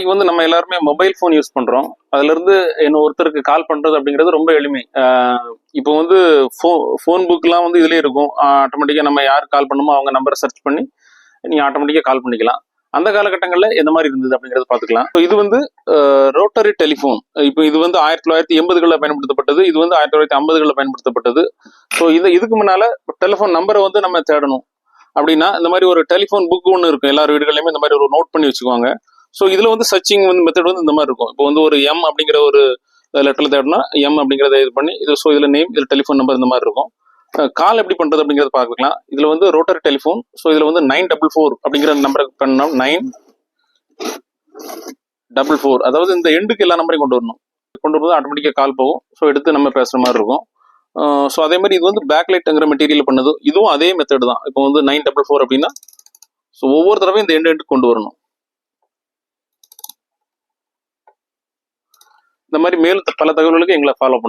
இன்னைக்கு வந்து நம்ம எல்லாருமே மொபைல் ஃபோன் யூஸ் பண்றோம். அதுல இருந்து ஒருத்தருக்கு கால் பண்றது அப்படிங்கிறது ரொம்ப எளிமை. இப்போ வந்து ஃபோன் புக்லாம் வந்து இதுலயே இருக்கும். ஆட்டோமேட்டிக்கா நம்ம யார் கால் பண்ணணுமோ அவங்க நம்பரை சர்ச் பண்ணி நீங்க ஆட்டோமேட்டிக்கா கால் பண்ணிக்கலாம். அந்த காலகட்டங்கள்ல எந்த மாதிரி இருந்தது அப்படிங்கறத பாத்துக்கலாம். இது வந்து ரோட்டரி டெலிஃபோன். இப்போ இது வந்து 1980களில் பயன்படுத்தப்பட்டது. இது வந்து 1950களில் பயன்படுத்தப்பட்டது. ஸோ இதுக்கு முன்னால டெலிஃபோன் நம்பரை வந்து நம்ம தேடணும் அப்படின்னா இந்த மாதிரி ஒரு டெலிஃபோன் புக் ஒன்று இருக்கும். எல்லார் வீடுகளையுமே இந்த மாதிரி ஒரு நோட் பண்ணி வச்சுக்குவாங்க. ஸோ இதுல வந்து சர்ச்சிங் வந்து மெத்தட் வந்து இந்த மாதிரி இருக்கும். இப்போ வந்து ஒரு எம் அப்படிங்கிற ஒரு லெட்டர்ல தேடனா எம் அப்படிங்கிறத இது பண்ணி இது ஸோ இதுல நேம், இதுல டெலிஃபோன் நம்பர் இந்த மாதிரி இருக்கும். கால் எப்படி பண்றது அப்படிங்கறத பார்க்கலாம். இதுல வந்து ரோட்டரி டெலிஃபோன். ஸோ இதுல வந்து 944 அப்படிங்கிற நம்பருக்கு பண்ணோம். 944, அதாவது இந்த எண்டுக்கு எல்லா நம்பரையும் கொண்டு வரணும். கொண்டு வரும்போது ஆட்டோமேட்டிக்கா கால் போகும். ஸோ எடுத்து நம்ம பேசுற மாதிரி இருக்கும். ஸோ அதே மாதிரி இது வந்து பேக்லைட்ங்கிற மெட்டீரியல் பண்ணது. இதுவும் அதே மெத்தட் தான். இப்போ வந்து 944 அப்படின்னா ஸோ ஒவ்வொரு தடவையும் இந்த எண்டு கொண்டு வரணும். இந்த மாதிரி மேலும் பல தகவல்களுக்கு எங்களை ஃபாலோ பண்ணுங்க.